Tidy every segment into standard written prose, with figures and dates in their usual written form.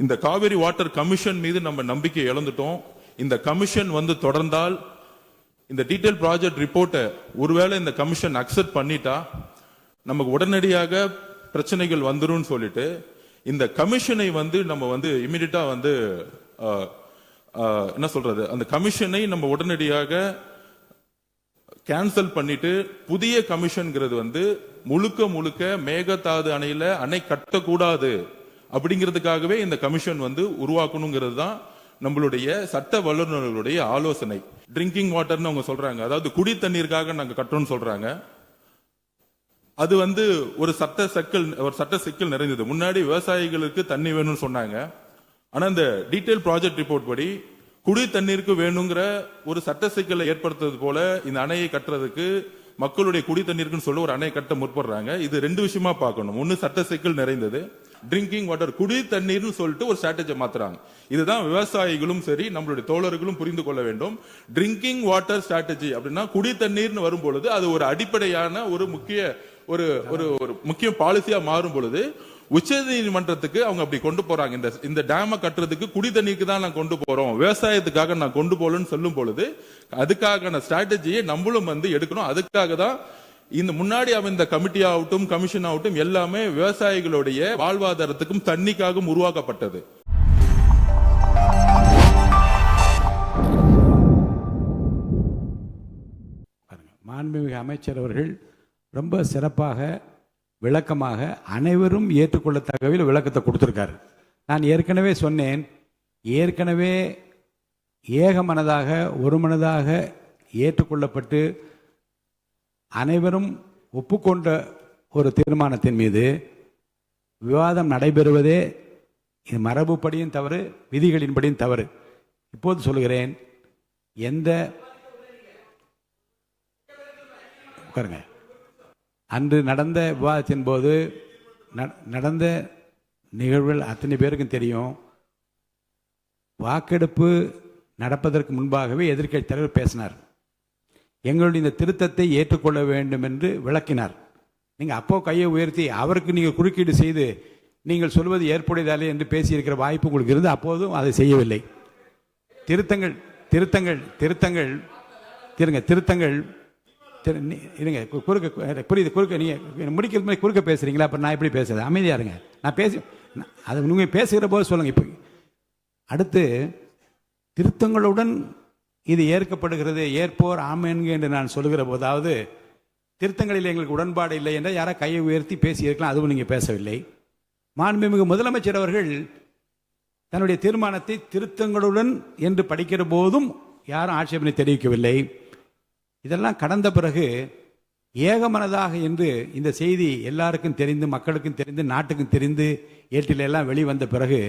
இந்த Kaveri water commission மீது நம்ம நம்பிக்கை இழந்துட்டோம். இந்த கமிஷன் தொடர்ந்தால் இந்த டீடைல் ப்ராஜெக்ட் ரிப்போர்ட்டை ஒருவேளை இந்த கமிஷன் அக்செப்ட் பண்ணிட்டா நமக்கு உடனடியாக பிரச்சனைகள் வந்துரும் சொல்லிட்டு இந்த கமிஷனை நம்ம இமிடியட்டா என்ன சொல்றது, அந்த கமிஷனை நம்ம உடனடியாக கேன்சல் பண்ணிட்டு புதிய கமிஷன்ங்கிறது முழுக்க முழுக்க மேகதாது அணையில அணை கட்டக்கூடாது அப்படிங்கிறதுக்காகவே இந்த கமிஷன் உருவாக்கணுங்கிறது தான் நம்மளுடைய சட்ட வல்லுநர்களுடைய ஆலோசனை. ட்ரிங்கிங் வாட்டர்னு அவங்க சொல்றாங்க, அதாவது குடி தண்ணீருக்காக நாங்க கட்டணும்னு சொல்றாங்க. அது ஒரு சட்ட சிக்கல் நிறைந்தது. முன்னாடி விவசாயிகளுக்கு தண்ணி வேணும்னு சொன்னாங்க. ஆனா இந்த டீடைல் ப்ராஜெக்ட் ரிப்போர்ட் படி குடி தண்ணீருக்கு வேணுங்கிற ஒரு சட்ட சிக்கலை ஏற்படுத்துறது போல இந்த அணையை கட்டுறதுக்கு மக்களுடைய குடி தண்ணீருக்குன்னு சொல்ல ஒரு அணையை கட்ட முற்படுறாங்க. இது ரெண்டு விஷயமா பார்க்கணும். ஒன்னு சட்ட சிக்கல் நிறைந்தது, ட்ரிங்கிங் வாட்டர் குடி தண்ணீர்னு சொல்லிட்டு ஒரு ஸ்ட்ராட்டஜி மாத்துறாங்க. இதுதான் விவசாயிகளும் சரி நம்மளுடைய தோழர்களும் புரிந்து கொள்ள வேண்டும். ட்ரிங்கிங் வாட்டர் ஸ்ட்ராட்டஜி அப்படின்னா குடி தண்ணீர்னு வரும் பொழுது அது ஒரு அடிப்படையான ஒரு முக்கிய பாலிசியா மாறும் பொழுது உச்ச நீதிமன்றத்துக்கு அவங்க அப்படி கொண்டு போறாங்க. இந்த டேம கட்டுறதுக்கு குடி தண்ணீருக்கு தான் நான் கொண்டு போறோம், விவசாயத்துக்காக நான் கொண்டு போலன்னு சொல்லும் பொழுது அதுக்கான ஸ்ட்ராட்டஜியை நம்மளும் எடுக்கணும். அதுக்காக தான் இந்த முன்னாடி இந்த கமிட்டி ஆகட்டும் கமிஷன் ஆகட்டும் எல்லாமே விவசாயிகளுடைய வாழ்வாதாரத்துக்கும் தண்ணிக்காகவும் உருவாக்கப்பட்டது. மாண்புமிகு அமைச்சர் அவர்கள் ரொம்ப சிறப்பாக விளக்கமாக அனைவரும் ஏற்றுக்கொள்ளத்தக்கவில் விளக்கத்தை கொடுத்திருக்காரு. நான் ஏற்கனவே சொன்னேன், ஏற்கனவே ஏகமனதாக ஒருமனதாக ஏற்றுக்கொள்ளப்பட்டு அனைவரும் ஒப்புக்கொண்ட ஒரு தீர்மானத்தின் மீது விவாதம் நடைபெறுவதே இது மரபுப்படியும் தவறு, விதிகளின்படியும் தவறு. இப்போது சொல்கிறேன், எந்த உட்காருங்க, அன்று நடந்த விவாதத்தின் போது நடந்த நிகழ்வுகள் அத்தனை பேருக்கும் தெரியும். வாக்கெடுப்பு நடப்பதற்கு முன்பாகவே எதிர்க்கட்சி தலைவர் பேசினார். எங்களுடைய இந்த திருத்தத்தை ஏற்றுக்கொள்ள வேண்டும் என்று விளக்கினார். நீங்கள் அப்போ கையை உயர்த்தி அவருக்கு நீங்கள் குறுக்கீடு செய்து நீங்கள் சொல்வது ஏற்புடையதாலே என்று பேசியிருக்கிற வாய்ப்பு உங்களுக்கு இருந்து அப்போதும் அதை செய்யவில்லை. திருத்தங்கள் திருத்தங்கள் திருத்தங்கள் திருங்க திருத்தங்கள் இருங்க, புரியுது, குறுக்க நீங்கள் முடிக்கிற மாதிரி குறுக்க பேசுறீங்களா? அப்போ நான் எப்படி பேசுறது? அமைதியாக இருங்க, நான் பேசி அது நீங்கள் பேசுகிற போது சொல்லுங்கள். இப்போ அடுத்து திருத்தங்களுடன் இது ஏற்கப்படுகிறது, ஏற்போர் ஆமேன்க என்று நான் சொல்லுகிற போதாவது திருத்தங்களில் எங்களுக்கு உடன்பாடு இல்லை என்றால் யாராவது கையை உயர்த்தி பேசியிருக்கலாம், அதுவும் நீங்கள் பேசவில்லை. மாண்புமிகு முதலமைச்சர் அவர்கள் தன்னுடைய தீர்மானத்தை திருத்தங்களுடன் என்று படிக்கிற போதும் யாரும் ஆட்சேபனை தெரிவிக்கவில்லை. இதெல்லாம் கடந்த பிறகு ஏகமனதாக என்று இந்த செய்தி எல்லாருக்கும் தெரிந்து, மக்களுக்கும் தெரிந்து, நாட்டுக்கும் தெரிந்து, ஏட்டில் எல்லாம் வெளிவந்த பிறகு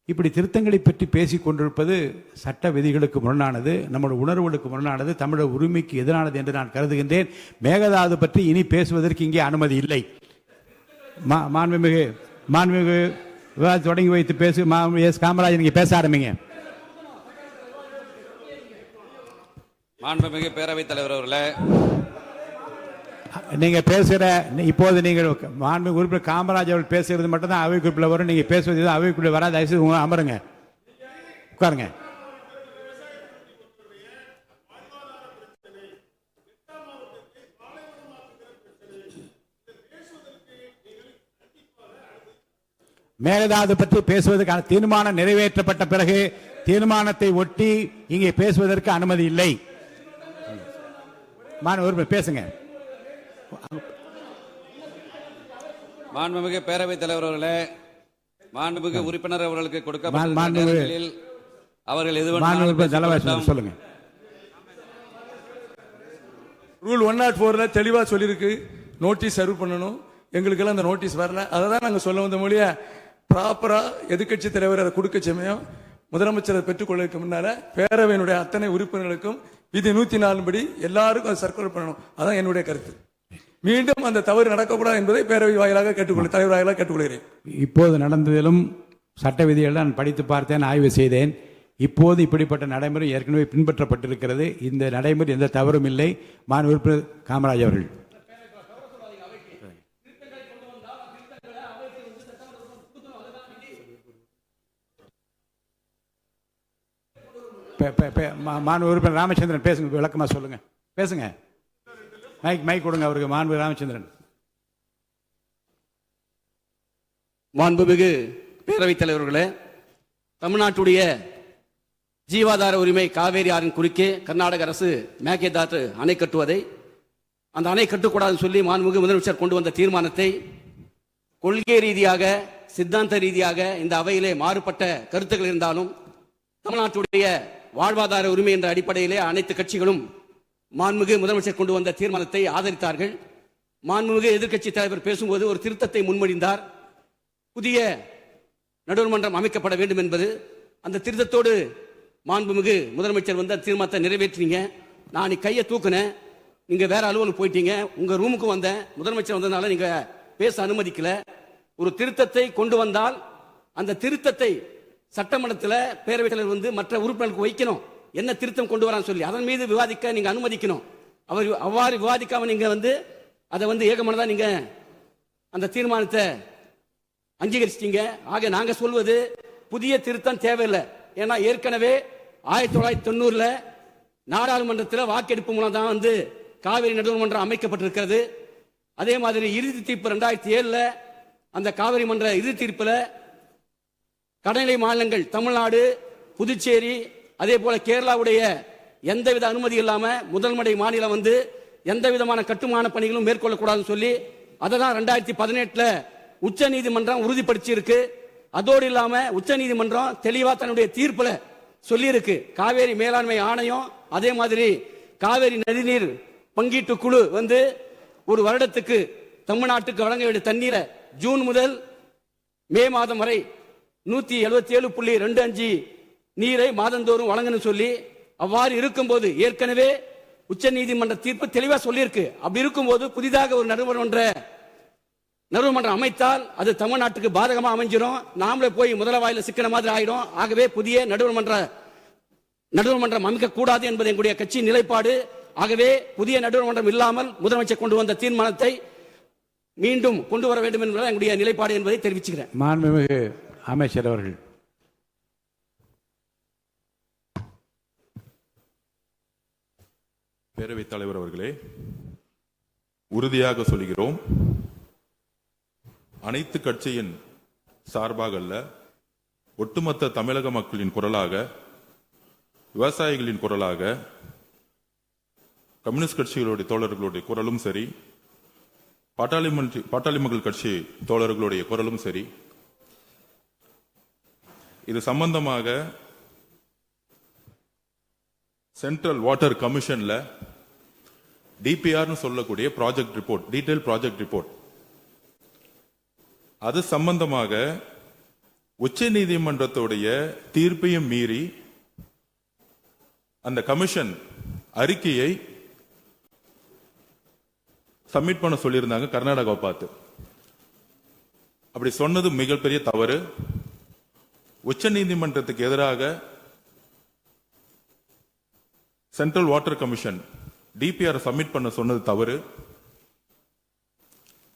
இப்படி திருத்தங்களை பற்றி பேசிக் கொண்டிருப்பது சட்ட விதிகளுக்கு முரணானது, நம்முடைய உணர்வுகளுக்கு முரணானது, தமிழர் உரிமைக்கு எதிரானது என்று நான் கருதுகின்றேன். மேகதாது பற்றி இனி பேசுவதற்கு இங்கே அனுமதி இல்லை. மாண்புமிகு விவாதத்தை தொடங்கி வைத்து பேசு. எஸ் காமராஜ், நீங்க பேச ஆரம்பிங்க. மாண்புமிகு பேரவைத் தலைவர் அவர்களே, நீங்க பேசுகிற இப்போது நீங்கள் மாண்புமிகு உறுப்பினர் காமராஜ் அவர்கள் பேசுகிறது மட்டும்தான் அவை குறிப்பில் வரும். நீங்க பேசுவது அவைக்குள்ள வராது. தயவுசெய்து அமருங்க, உட்காருங்க. மேகதாது பற்றி பேசுவதற்கான தீர்மானம் நிறைவேற்றப்பட்ட பிறகு தீர்மானத்தை ஒட்டி இங்கே பேசுவதற்கு அனுமதி இல்லை. பேசுங்க. மாண்புமிகு பேரவைத் தலைவர் அவர்களே, மாண்புமிகு உறுப்பினர் அவர்களுக்கு கொடுக்கப்பட்ட அவர்கள் சொல்லுங்க. ரூல் 104 தெளிவா சொல்லியிருக்கு, நோட்டீஸ் சர்வ் பண்ணணும். எங்களுக்கெல்லாம் அந்த நோட்டீஸ் வரல. அதை தான் நாங்கள் சொல்ல வந்த மொழியா ப்ராப்பரா எதிர்கட்சி தலைவர் அதை கொடுக்க சமயம் முதலமைச்சரை பெற்றுக்கொள்வதற்கு முன்னால பேரவையினுடைய அத்தனை உறுப்பினர்களுக்கும் விதி 104 படி எல்லாருக்கும் அதை சர்க்குலர் பண்ணணும். அதான் என்னுடைய கருத்து. மீண்டும் அந்த தவறு நடக்கக்கூடாது என்பதை பேரவை வாயிலாக கேட்டுக்கொள்ள தலைவர் வாயிலாக கேட்டுக்கொள்கிறேன். இப்போது நடந்ததிலும் சட்ட விதிகளை நான் படித்து பார்த்தேன், ஆய்வு செய்தேன். இப்போது இப்படிப்பட்ட நடைமுறை ஏற்கனவே பின்பற்றப்பட்டிருக்கிறது. இந்த நடைமுறை எந்த தவறும் இல்லை. மாண்பு உறுப்பினர் காமராஜ் அவர்கள் மாண்பு உறுப்பினர் ராமச்சந்திரன் பேசுங்க, விளக்கமா சொல்லுங்க, பேசுங்க. மைக் கொடுங்க அவருக்கு. மாண்பு ராமச்சந்திரன். மாண்புமிகு பேரவைத் தலைவர்களே, தமிழ்நாட்டுடைய ஜீவாதார உரிமை காவேரி ஆறின் குறுக்கே கர்நாடக அரசு மேகேதாட்டு அணை கட்டுவதை, அந்த அணை கட்டக்கூடாதுன்னு சொல்லி மாண்புமிகு முதலமைச்சர் கொண்டு வந்த தீர்மானத்தை கொள்கை ரீதியாக சித்தாந்த ரீதியாக இந்த அவையிலே மாறுபட்ட கருத்துக்கள் இருந்தாலும் தமிழ்நாட்டுடைய வாழ்வாதார உரிமை என்ற அடிப்படையிலே அனைத்து கட்சிகளும் மாண்புமிகு முதலமைச்சர் கொண்டு வந்த தீர்மானத்தை ஆதரித்தார்கள். மாண்புமிகு எதிர்க்கட்சி தலைவர் பேசும்போது ஒரு திருத்தத்தை முன்மொழிந்தார். புதிய நடுவர்மன்றம் அமைக்கப்பட வேண்டும் என்பது. அந்த திருத்தத்தோடு மாண்புமிகு முதலமைச்சர் வந்து தீர்மானத்தை நிறைவேற்றினீங்க. நான் கையை தூக்குனேன், நீங்க வேற அலுவலுக்கு போயிட்டீங்க. உங்க ரூமுக்கு வந்தேன், முதலமைச்சர் வந்ததுனால நீங்க பேச அனுமதிக்கல. ஒரு திருத்தத்தை கொண்டு வந்தால் அந்த திருத்தத்தை சட்டமன்றத்தில் பேரவைத் தலைவர் வந்து மற்ற உறுப்பினர்களுக்கு வைக்கணும், என்ன திருத்தம் கொண்டு வரான்னு சொல்லி அதன் மீது விவாதிக்க நீங்க அனுமதிக்கணும். அவர் அவ்வாறு விவாதிக்காம நீங்க வந்து அதை வந்து ஏகமனதா நீங்க அந்த தீர்மானத்தை அங்கீகரிச்சிட்டீங்க. ஆக நாங்க சொல்வது புதிய திருத்தம் தேவையில்லை. ஏன்னா ஏற்கனவே 1990 நாடாளுமன்றத்தில் வாக்கெடுப்பு மூலம் தான் வந்து காவிரி நடுவர்மன்றம் அமைக்கப்பட்டிருக்கிறது. அதே மாதிரி இறுதி தீர்ப்பு 2007 அந்த காவிரி மன்ற இறுதி தீர்ப்பில் கடைநிலை மாநிலங்கள் தமிழ்நாடு, புதுச்சேரி, அதே போல கேரளாவுடைய எந்தவித அனுமதி இல்லாம முதல்மடை மாநிலம் வந்து எந்த விதமான கட்டுமான பணிகளும் மேற்கொள்ளக்கூடாதுன்னு சொல்லி அதை தான் 2018 உச்ச நீதிமன்றம் உறுதிப்படுத்தி. அதோடு இல்லாம உச்ச நீதிமன்றம் தெளிவா தன்னுடைய தீர்ப்புல சொல்லி இருக்கு, காவேரி மேலாண்மை ஆணையம் அதே மாதிரி காவேரி நதிநீர் பங்கீட்டு குழு வந்து ஒரு வருடத்துக்கு தமிழ்நாட்டுக்கு வழங்க வேண்டிய தண்ணீரை ஜூன் முதல் மே மாதம் வரை 177.25 நீரை மாதந்தோறும் வழங்கணும் சொல்லி, அவ்வாறு இருக்கும்போது ஏற்கனவே உச்ச நீதிமன்ற தீர்ப்பு தெளிவா சொல்லியிருக்கு. அப்படி இருக்கும்போது புதிதாக ஒரு நடுவர்மன்றம் அமைத்தால் அது தமிழ்நாட்டுக்கு பாதகமா அமைஞ்சிரும். நாமளே போய் முதலவாயில சிக்கின மாதிரி ஆயிடும். ஆகவே புதிய நடுவர்மன்றம் அமைக்க கூடாது என்பது எங்களுடைய கட்சி நிலைப்பாடு. ஆகவே புதிய நடுவர்மன்றம் இல்லாமல் முதலமைச்சர் கொண்டு வந்த தீர்மானத்தை மீண்டும் கொண்டு வர வேண்டும் என்பது எங்களுடைய நிலைப்பாடு என்பதை தெரிவிச்சுக்கிறேன். மாண்புமிகு அமைச்சர் அவர்கள். பேரவைத் தலைவர் அவர்களே, உறுதியாக சொல்கிறோம், அனைத்து கட்சியின் சார்பாக அல்ல, ஒட்டுமொத்த தமிழக மக்களின் குரலாக, விவசாயிகளின் குரலாக, கம்யூனிஸ்ட் கட்சிகளுடைய தோழர்களுடைய குரலும் சரி, பாட்டாளி மக்கள் கட்சி தோழர்களுடைய குரலும் சரி, இது சம்பந்தமாக சென்ட்ரல் வாட்டர் கமிஷன்ல டிபிஆர்னு சொல்லக்கூடிய project report, detail project report, அது சம்பந்தமாக உச்ச நீதிமன்றத்துடைய தீர்ப்பையும் மீறி அந்த கமிஷன் அறிக்கையை சப்மிட் பண்ண சொல்லியிருந்தாங்க கர்நாடகாவை பார்த்து. அப்படி சொன்னது மிகப்பெரிய தவறு. உச்ச நீதிமன்றத்துக்கு எதிராக central water commission DPR submit பண்ண சொன்னது தவறு.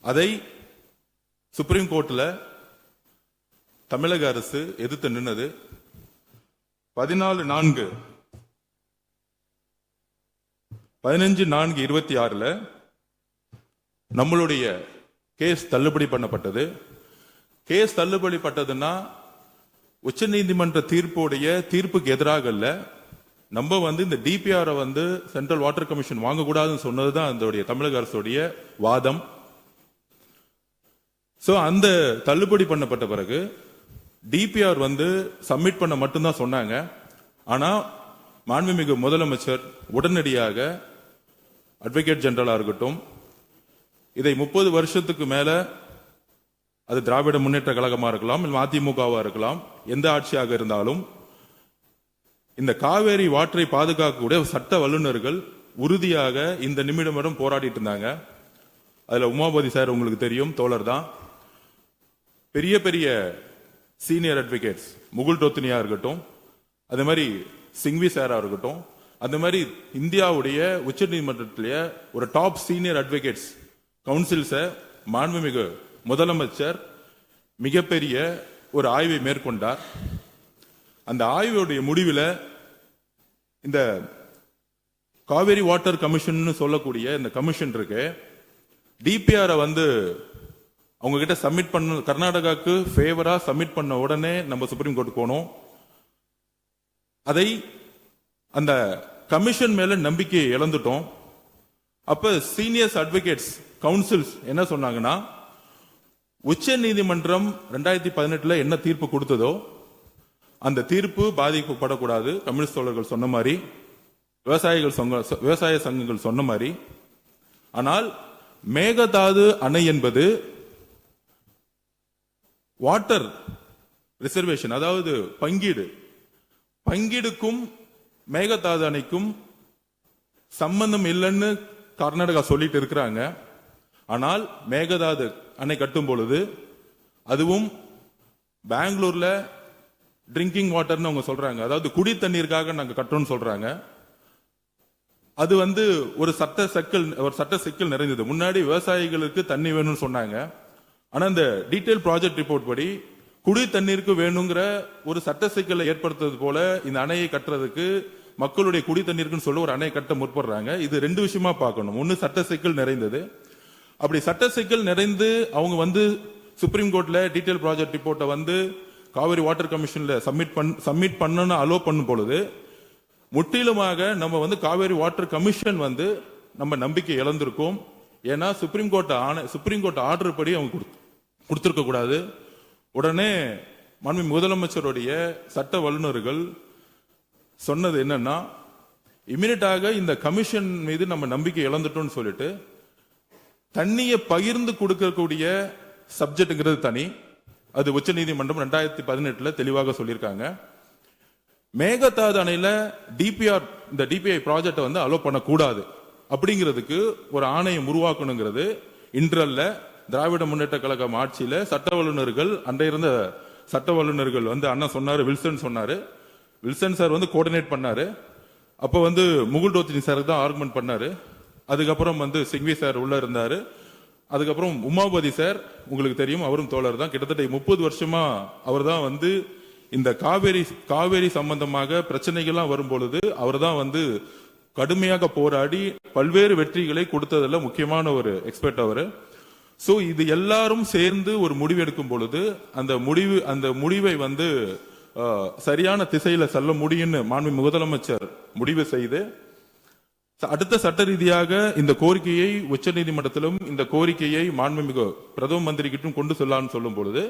அதை சுப்ரீம் கோர்ட்ல தமிழக அரசு எதிர்த்து நின்னது. 15/4/26 நம்மளுடைய கேஸ் தள்ளுபடி பண்ணப்பட்டது. கேஸ் தள்ளுபடி பட்டதுன்னா உச்ச நீதிமன்ற தீர்ப்புக்கு எதிராக அல்ல, நம்ம இந்த டிபிஆர் சென்ட்ரல் வாட்டர் கமிஷன் வாங்கக்கூடாதுன்னு சொன்னதுதான் அதோடைய தமிழக அரசுடைய வாதம். சோ அந்த தள்ளுபடி பண்ணப்பட்ட பிறகு டிபிஆர் சப்மிட் பண்ண மட்டும்தான் சொன்னாங்க. ஆனா மாண்புமிகு முதலமைச்சர் உடனடியாக அட்வொகேட் ஜெனரலா இருக்கட்டும், இதை 30 வருஷத்துக்கு மேல அது திராவிட முன்னேற்ற கழகமா இருக்கலாம், அதிமுகவா இருக்கலாம், எந்த ஆட்சியாக இருந்தாலும் இந்த காவேரி வாட்டரை பாதுகாக்கக்கூடிய சட்ட வல்லுநர்கள் உறுதியாக இந்த நிமிடம் வரை போராடிட்டு இருந்தாங்க. அதுல உமாபதி சார் உங்களுக்கு தெரியும், தோழர் தான். பெரிய பெரிய சீனியர் அட்வொகேட்ஸ், முகுல் டோத்னியா இருக்கட்டும், அதே மாதிரி சிங்வி சாரா இருக்கட்டும், அந்த மாதிரி இந்தியாவுடைய உச்ச நீதிமன்றத்திலேயே ஒரு டாப் சீனியர் அட்வொகேட்ஸ் கவுன்சில்ஸை மாண்புமிகு முதலமைச்சர் மிகப்பெரிய ஒரு ஆய்வை மேற்கொண்டார். அந்த ஆய்வுடைய முடிவில் இந்த காவேரி வாட்டர் கமிஷன் சொல்லக்கூடிய இந்த கமிஷன் இருக்கு, டிபிஆரை வந்து அவங்க கிட்ட சப்மிட் பண்ண, கர்நாடகாவுக்கு ஃபேவரா சப்மிட் பண்ண உடனே நம்ம சுப்ரீம் கோர்ட் போனோம். அதை அந்த கமிஷன் மேல நம்பிக்கையை இழந்துட்டோம். அப்ப சீனியர்ஸ் அட்வொகேட்ஸ் கவுன்சில்ஸ் என்ன சொன்னாங்கன்னா, உச்ச நீதிமன்றம் 2018 என்ன தீர்ப்பு கொடுத்ததோ அந்த தீர்ப்பு பாதிக்கப்படக்கூடாது. கம்யூனிஸ்ட் தோழர்கள் சொன்ன மாதிரி, விவசாய சங்கங்கள் சொன்ன மாதிரி. ஆனால் மேகதாது அணை என்பது வாட்டர் ரிசர்வேஷன், அதாவது பங்கீடுக்கும் மேகதாது அணைக்கும் சம்பந்தம் இல்லைன்னு கர்நாடகா சொல்லிட்டு இருக்கிறாங்க. ஆனால் மேகதாது அணை கட்டும் பொழுது அதுவும் பெங்களூர்ல ட்ரிங்கிங் வாட்டர்னு அவங்க சொல்றாங்க, அதாவது குடி தண்ணீருக்காக நாங்க கட்டணும்னு சொல்றாங்க. அது வந்து ஒரு சட்ட சிக்கல் நிறைந்தது. முன்னாடி விவசாயிகளுக்கு தண்ணி வேணும்னு சொன்னாங்க. ஆனா இந்த டீடைல் ப்ராஜெக்ட் ரிப்போர்ட் படி குடி தண்ணீருக்கு வேணுங்கிற ஒரு சட்ட சிக்கலை ஏற்படுத்துறது போல இந்த அணையை கட்டுறதுக்கு, மக்களுடைய குடி தண்ணீருக்குன்னு சொல்ல ஒரு அணையை கட்ட முற்படுறாங்க. இது ரெண்டு விஷயமா பார்க்கணும். ஒன்னு சட்ட சிக்கல் நிறைந்தது. அப்படி சட்ட சிக்கல் நிறைந்து அவங்க வந்து சுப்ரீம் கோர்ட்ல டீடைல் ப்ராஜெக்ட் ரிப்போர்ட்டை வந்து காவிரி வாட்டர் கமிஷன்ல சப்மிட் பண்ணணும் அலோ பண்ணும் பொழுது முற்றிலுமாக நம்ம வந்து காவேரி வாட்டர் கமிஷன் வந்து நம்ம நம்பிக்கை இழந்திருக்கோம். ஏன்னா சுப்ரீம் கோர்ட் ஆர்டர் படி அவங்க கொடுத்திருக்க கூடாது. உடனே மாண்புமிகு முதலமைச்சருடைய சட்ட வல்லுநர்கள் சொன்னது என்னன்னா, இமிடியட்டாக இந்த கமிஷன் மீது நம்ம நம்பிக்கை இழந்துட்டோம்னு சொல்லிட்டு தண்ணியை பகிர்ந்து கொடுக்கக்கூடிய சப்ஜெக்ட்ங்கிறது தனி, அது உச்ச நீதிமன்றம் 2018 தெளிவாக சொல்லியிருக்காங்க. மேகதாது அணையில இந்த டிபிஐ ப்ராஜெக்ட் வந்து அலோ பண்ணக்கூடாது அப்படிங்கிறதுக்கு ஒரு ஆணையம் உருவாக்கணுங்கிறது இன்றல்ல. திராவிட முன்னேற்ற கழகம் ஆட்சியில சட்ட வல்லுநர்கள், அன்றைய இருந்த சட்ட வல்லுநர்கள் வந்து அண்ணா சொன்னாரு, வில்சன் சார் வந்து கோஆர்டினேட் பண்ணாரு. அப்ப வந்து முகுல் ரோத்னி சார் தான் ஆர்குமெண்ட் பண்ணாரு. அதுக்கப்புறம் வந்து சிங்வி சார் உள்ள இருந்தாரு. அதுக்கப்புறம் உமாபதி சார், உங்களுக்கு தெரியும், அவரும் தோழர் தான். கிட்டத்தட்ட 30 வருஷமா அவர் தான் வந்து இந்த காவேரி சம்பந்தமாக பிரச்சனைகள்லாம் வரும் பொழுது அவர் தான் வந்து கடுமையாக போராடி பல்வேறு வெற்றிகளை கொடுத்ததுல முக்கியமான ஒரு எக்ஸ்பர்ட் அவரு. சோ இது எல்லாரும் சேர்ந்து ஒரு முடிவு எடுக்கும் பொழுது அந்த முடிவை வந்து சரியான திசையில செல்ல முடியும்னு மாண்புமிகு முதலமைச்சர் முடிவு செய்து அடுத்த சட்ட ரீதியாக இந்த கோரிக்கையை உச்ச நீதிமன்றத்திலும் இந்த கோரிக்கையை மாண்புமிகு பிரதம மந்திரி கிட்டும் கொண்டு செல்லலாம்னு சொல்லும் பொழுது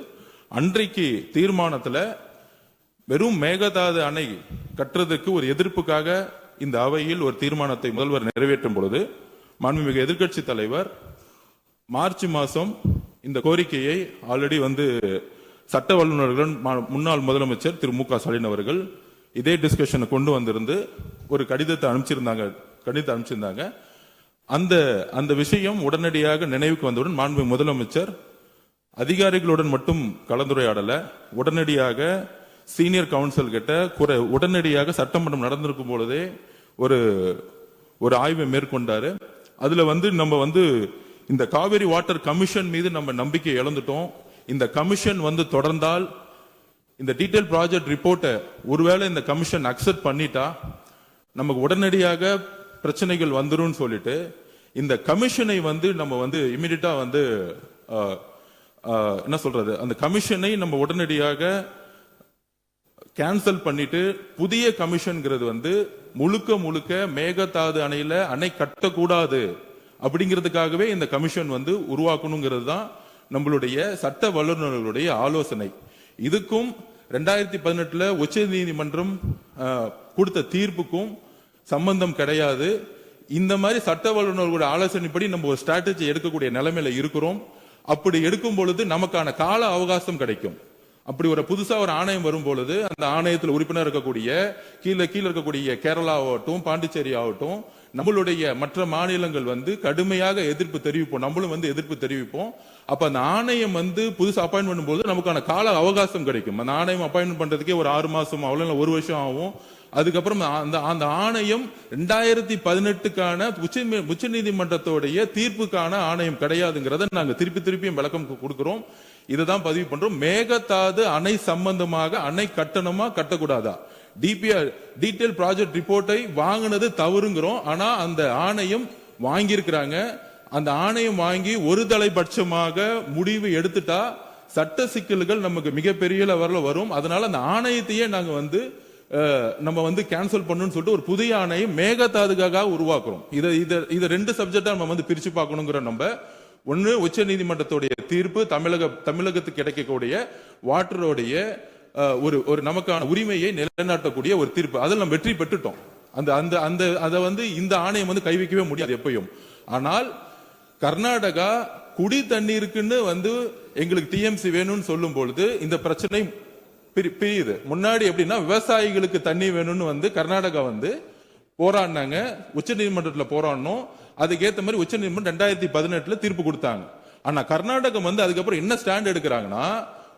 அன்றைக்கு தீர்மானத்துல வெறும் மேகதாது அணை கட்டுறதுக்கு ஒரு எதிர்ப்புக்காக இந்த அவையில் ஒரு தீர்மானத்தை முதல்வர் நிறைவேற்றும் பொழுது மாண்புமிகு எதிர்க்கட்சி தலைவர் மார்ச் மாசம் இந்த கோரிக்கையை ஆல்ரெடி வந்து சட்ட வல்லுநர்கள் முன்னாள் முதலமைச்சர் திரு மு க ஸ்டாலின் அவர்கள் இதே டிஸ்கஷனை கொண்டு வந்திருந்து ஒரு கடிதத்தை அனுப்பிச்சிருந்தாங்க. அந்த விஷயம் உடனடியாக நினைவுக்கு வந்தவுடன் மாண்புமிகு முதலமைச்சர் அதிகாரிகளுடன் மட்டும் கலந்துரையாடல, உடனடியாக சீனியர் கவுன்சில் கிட்ட உடனடியாக சட்டமன்றம் நடந்திருக்கும் பொழுதே ஒரு ஆய்வை மேற்கொண்டாரு. அதுல வந்து நம்ம வந்து இந்த காவேரி வாட்டர் கமிஷன் மீது நம்ம நம்பிக்கை இழந்துட்டோம். இந்த கமிஷன் வந்து தொடர்ந்தால் இந்த டீடைல் ப்ராஜெக்ட் ரிப்போர்ட்டை ஒருவேளை இந்த கமிஷன் அக்செப்ட் பண்ணிட்டா நமக்கு உடனடியாக பிரச்சனைகள் வந்துரும் சொல்லிட்டு இந்த கமிஷனை வந்து நம்ம வந்து இமிடியட்டா வந்து என்ன சொல்றது, அந்த கமிஷனை நம்ம உடனடியாக கேன்சல் பண்ணிட்டு புதிய கமிஷன்ங்கிறது வந்து முழுக்க மேகதாது அணை கட்டக்கூடாது அப்படிங்கிறதுக்காகவே இந்த கமிஷன் வந்து உருவாக்கணுங்கிறது தான் நம்மளுடைய சட்ட வல்லுநர்களுடைய ஆலோசனை. இதுக்கும் 2018 உச்ச நீதிமன்றம் கொடுத்த தீர்ப்புக்கும் சம்பந்தம் கிடையாது. இந்த மாதிரி சட்ட வல்லுநர்களுடைய ஆலோசனைப்படி நம்ம ஒரு ஸ்ட்ராட்டஜி எடுக்கக்கூடிய நிலைமையில இருக்கிறோம். அப்படி எடுக்கும் பொழுது நமக்கான கால அவகாசம் கிடைக்கும். அப்படி ஒரு புதுசா ஒரு ஆணையம் வரும் பொழுது அந்த ஆணையத்தில் உறுப்பினர் இருக்கக்கூடிய கீழே இருக்கக்கூடிய கேரளா ஆகட்டும், பாண்டிச்சேரி ஆகட்டும், நம்மளுடைய மற்ற மாநிலங்கள் வந்து கடுமையாக எதிர்ப்பு தெரிவிப்போம், நம்மளும் வந்து எதிர்ப்பு தெரிவிப்போம். அப்ப அந்த ஆணையம் வந்து புதுசு அப்பாயின்ட் பண்ணும்போது நமக்கான கால அவகாசம் கிடைக்கும். அந்த ஆணையம் அப்பாயின்ட் பண்றதுக்கே ஒரு 6 மாசம் அவ்வளவு 1 வருஷம் ஆகும். அதுக்கப்புறம் அந்த ஆணையம் 2018க்கான உச்ச நீதிமன்றத்துடைய தீர்ப்புக்கான ஆணையம் கிடையாதுங்கிறத நாங்க திருப்பியும் விளக்கம் கொடுக்கிறோம். இதுதான் பதிவு பண்றோம். மேகதாது அணை சம்பந்தமாக அணை கட்டணமா கட்டக்கூடாதா, டிபிஆர் டீடைல் ப்ராஜெக்ட் ரிப்போர்ட்டை வாங்கினது தவறுங்கிறோம். ஆனா அந்த ஆணையம் வாங்கியிருக்கிறாங்க. அந்த ஆணையம் வாங்கி ஒரு தலைபட்சமாக முடிவு எடுத்துட்டா சட்ட சிக்கல்கள் நமக்கு மிகப்பெரிய லெவலில் வரும். அதனால அந்த ஆணையத்தையே நாங்க நம்ம கேன்சல் பண்ணணும்னு சொல்லிட்டு ஒரு புதிய ஆணையம் மேகதாதுக்காக உருவாக்குறோம். இதை ரெண்டு சப்ஜெக்டா நம்ம பிரிச்சு பார்க்கணுங்கிற நம்ம ஒன்னு உச்ச நீதிமன்றத்துடைய தீர்ப்பு, தமிழகத்துக்கு கிடைக்கக்கூடிய வாட்டருடைய ஒரு நமக்கான உரிமையை நிலைநாட்டக்கூடிய ஒரு தீர்ப்பு, அதில் நம்ம வெற்றி பெற்றுட்டோம். அதை இந்த ஆணையம் கை வைக்கவே முடியாது எப்பயும். ஆனால் கர்நாடகா குடி தண்ணீருக்குன்னு எங்களுக்கு டிஎம்சி வேணும்னு சொல்லும் பொழுது இந்த பிரச்சனை பிரியுது. முன்னாடி எப்படின்னா விவசாயிகளுக்கு தண்ணி வேணும்னு கர்நாடகா போராடினாங்க, உச்ச நீதிமன்றத்தில் போராடணும். அதுக்கேற்ற மாதிரி உச்ச நீதிமன்றம் 2018 தீர்ப்பு கொடுத்தாங்க. ஆனா கர்நாடகம் அதுக்கப்புறம் என்ன ஸ்டாண்ட் எடுக்கிறாங்கன்னா,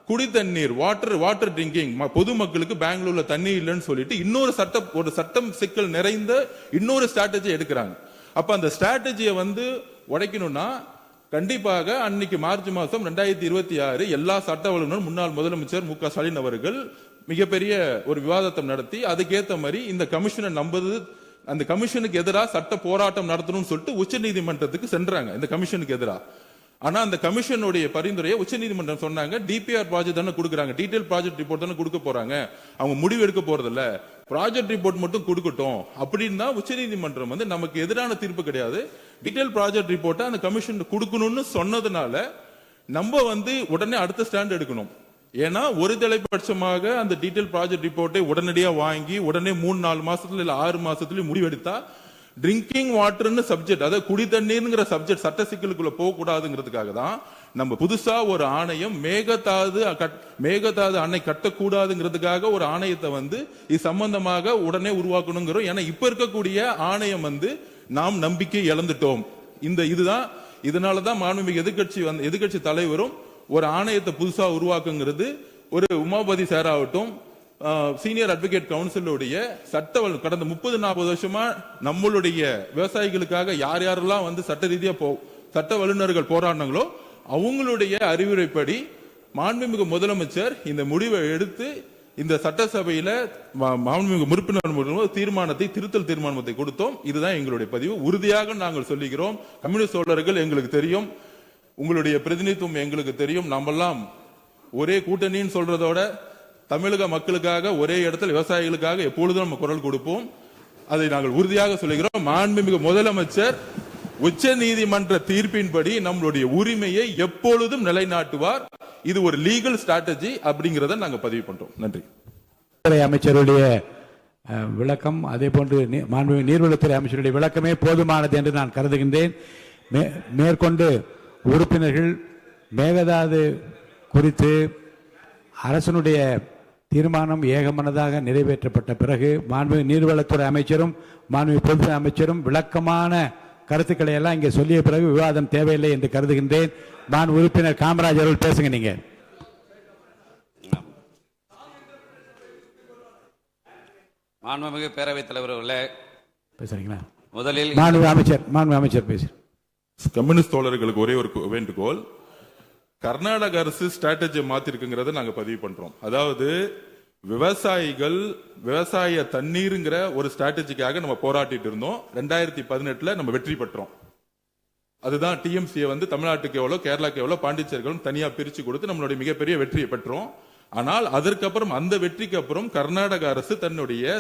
குடி தண்ணீர் வாட்டர் ட்ரிங்கிங் பொதுமக்களுக்கு பெங்களூர்ல தண்ணி இல்லைன்னு சொல்லிட்டு ஒரு சட்டம் சிக்கல் நிறைந்த இன்னொரு ஸ்ட்ராட்டஜி எடுக்கிறாங்க. அப்ப அந்த ஸ்ட்ராட்டஜியை உடைக்கணும்னா கண்டிப்பாக அன்னைக்கு மார்ச் மாசம் 2026 எல்லா சட்ட வல்லுநரும் முன்னாள் முதலமைச்சர் மு.க. ஸ்டாலின் அவர்கள் மிகப்பெரிய ஒரு விவாதத்தை நடத்தி அதுக்கேற்ற மாதிரி இந்த கமிஷனை நம்புது, அந்த கமிஷனுக்கு எதிராக சட்ட போராட்டம் நடத்தணும்னு சொல்லிட்டு உச்ச நீதிமன்றத்துக்கு சென்றாங்க இந்த கமிஷனுக்கு எதிராக. ஆனா அந்த கமிஷனுடைய பரிந்துரையை உச்ச நீதிமன்றம் சொன்னாங்க, டிபிஆர் ப்ராஜெக்ட் தானே கொடுக்குறாங்க, டீடைல் ப்ராஜெக்ட் ரிப்போர்ட் தானே கொடுக்க போறாங்க, அவங்க முடிவு எடுக்க போறது இல்ல, ப்ராஜெக்ட் ரிப்போர்ட் மட்டும் கொடுக்கட்டும் அப்படின்னு தான் உச்ச நீதிமன்றம் நமக்கு எதிரான தீர்ப்பு கிடையாது, டீடைல் ப்ராஜெக்ட் ரிப்போர்ட்டை அந்த கமிஷன் கொடுக்கணும்னு சொன்னதுனால நம்ம உடனே அடுத்த ஸ்டாண்ட் எடுக்கணும். ஏன்னா ஒரு தலைபட்சமாக அந்த டீடைல் ப்ராஜெக்ட் ரிப்போர்ட்டை உடனடியாக வாங்கி உடனே 3-4 மாசத்துல இல்ல 6 மாசத்துல முடிவெடுத்தா ட்ரிங்கிங் வாட்டர்னு சப்ஜெக்ட், அதாவது குடி தண்ணீர்ங்கிற சப்ஜெக்ட் சட்ட சிக்கலுக்குள்ள போக கூடாதுங்கிறதுக்காக தான் நம்ம புதுசா ஒரு ஆணையம் மேகதாது அணை கட்டக்கூடாதுங்கிறதுக்காக ஒரு ஆணையத்தை இது சம்பந்தமாக உடனே உருவாக்கணுங்கிறோம். ஏன்னா இப்ப இருக்கக்கூடிய ஆணையம் நாம் நம்பிக்கை இழந்துட்டோம். இதனாலதான் மாண்புமிகு எதிர்க்கட்சி தலைவரும் ஒரு ஆணையத்தை புதுசா உருவாக்குங்கிறது ஒரு உமாபதி சார் ஆகட்டும், சீனியர் அட்வொகேட் கவுன்சிலுடைய கடந்த 30-40 வருஷமா நம்மளுடைய விவசாயிகளுக்காக யாரெல்லாம் சட்ட ரீதியா சட்ட வல்லுநர்கள் போராடினாங்களோ அவங்களுடைய அறிவுரைப்படி மாண்புமிகு முதலமைச்சர் இந்த முடிவை எடுத்து இந்த சட்டசபையில மாண்புமிகு உறுப்பினர் திருத்தல் தீர்மானத்தை கொடுத்தோம். இதுதான் எங்களுடைய பதிவு. உறுதியாக நாங்கள் சொல்லுகிறோம், கம்யூனிஸ்ட் தோழர்கள் எங்களுக்கு தெரியும், உங்களுடைய பிரதிநிதித்துவம் எங்களுக்கு தெரியும். நம்மெல்லாம் ஒரே கூட்டணின்னு சொல்றதோட தமிழக மக்களுக்காக ஒரே இடத்துல விவசாயிகளுக்காக எப்பொழுதும் நம்ம குரல் கொடுப்போம். அதை நாங்கள் உறுதியாக சொல்லுகிறோம். மாண்புமிகு முதலமைச்சர் உச்ச நீதிமன்ற தீர்ப்பின்படி நம்மளுடைய உரிமையை எப்பொழுதும் நிலைநாட்டுவார். இது ஒரு லீகல் ஸ்ட்ராட்டஜி அப்படிங்கறத நாங்க பதிவு பண்றோம். நன்றி. அமைச்சருடைய விளக்கம், அதே போன்று மாண்புமிகு நீர்வளத்துறை அமைச்சருடைய விளக்கமே போதுமானது என்று நான் கருதுகின்றேன். மேற்கொண்டு உறுப்பினர்கள் மேகதாது குறித்து அரசனுடைய தீர்மானம் ஏகமனதாக நிறைவேற்றப்பட்ட பிறகு மாண்புமிகு நீர்வளத்துறை அமைச்சரும் மாண்புமிகு பொதுத்துறை அமைச்சரும் விளக்கமான கருத்துக்களை எல்லாம் இங்கே சொல்லிய பிறகு விவாதம் தேவையில்லை என்று கருதுகின்றேன். நான் உறுப்பினர் காமராஜ் அவர்கள் பேசுங்க. நீங்க மாண்புமிகு பேரவைத் தலைவர் அவர்களே பேசுறீங்களா? முதலில் மாண்புமிகு அமைச்சர் பேசு. கம்யூனிஸ்ட் தோழர்களுக்கு ஒரே ஒரு வேண்டுகோள், கர்நாடக அரசு ஸ்ட்ராட்டஜி மாத்திருக்குங்கிறத நாங்க பதிவு பண்றோம். அதாவது விவசாயிகள் விவசாய தண்ணீருங்கிற ஒரு ஸ்ட்ராட்டஜிக்காக நம்ம போராட்டிட்டு இருந்தோம். 2018 நம்ம வெற்றி பெற்றோம். அதுதான் டிஎம்சியை தமிழ்நாட்டுக்கு எவ்வளவு, கேரளாக்கு எவ்வளவு, பாண்டிச்சேரிகளும் தனியா பிரிச்சு கொடுத்து நம்மளுடைய மிகப்பெரிய வெற்றியை பெற்றோம். ஆனால் அதற்கப்புறம் அந்த வெற்றிக்கு அப்புறம் கர்நாடக அரசு தன்னுடைய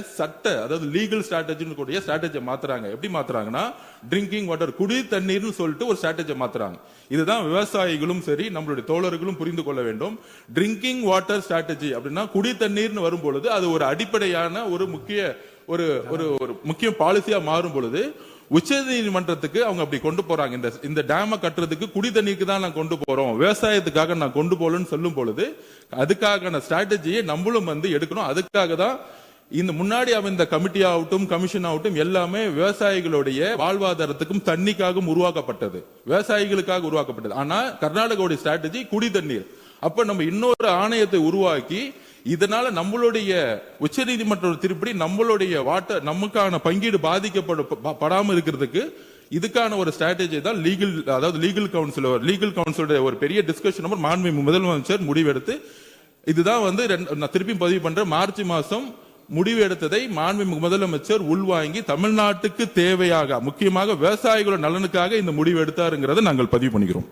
அதாவது லீகல் ஸ்ட்ராட்டஜி மாத்துறாங்க. எப்படி மாத்துறாங்கன்னா, ட்ரிங்கிங் வாட்டர் குடி தண்ணீர்னு சொல்லிட்டு ஒரு ஸ்ட்ராட்டஜி மாத்துறாங்க. இதுதான் விவசாயிகளும் சரி நம்மளுடைய தோழர்களும் புரிந்து கொள்ள வேண்டும். ட்ரிங்கிங் வாட்டர் ஸ்ட்ராட்டஜி அப்படின்னா குடி தண்ணீர்னு வரும் பொழுது அது ஒரு அடிப்படையான ஒரு முக்கிய பாலிசியா மாறும் பொழுது உச்ச நீதிமன்றத்துக்கு அவங்க அப்படி கொண்டு போறாங்க. இந்த டேம கட்டுறதுக்கு குடி தண்ணீருக்கு தான் நான் கொண்டு போறோம், விவசாயத்துக்காக நான் கொண்டு போலன்னு சொல்லும் பொழுது அதுக்கான ஸ்ட்ராட்டஜியை நம்மளும் எடுக்கணும். அதுக்காக தான் இந்த முன்னாடி இந்த கமிட்டி ஆகட்டும் கமிஷன் ஆகட்டும் எல்லாமே விவசாயிகளுடைய வாழ்வாதாரத்துக்கும் தண்ணிக்காகவும் உருவாக்கப்பட்டது, விவசாயிகளுக்காக உருவாக்கப்பட்டது. ஆனா கர்நாடகாவுடைய ஸ்ட்ராட்டஜி குடி தண்ணீர். அப்ப நம்ம இன்னொரு ஆணையத்தை உருவாக்கி இதனால நம்மளுடைய உச்சநீதிமன்ற திருப்படி நம்மளுடைய நமக்கான பங்கீடு படாம இருக்கிறதுக்கு இதுக்கான ஒரு ஸ்ட்ராட்டஜி தான் லீகல் கவுன்சிலோட ஒரு பெரிய டிஸ்கஷன் மாண்புமிகு முதலமைச்சர் முடிவெடுத்து இதுதான் வந்து நான் திருப்பி பதிவு பண்றேன். மார்ச் மாசம் முடிவு எடுத்ததை மாண்புமிகு முதலமைச்சர் உள்வாங்கி தமிழ்நாட்டுக்கு தேவையாக முக்கியமாக விவசாயிகளோட நலனுக்காக இந்த முடிவு எடுத்தாருங்கிறத நாங்கள் பதிவு பண்ணிக்கிறோம்.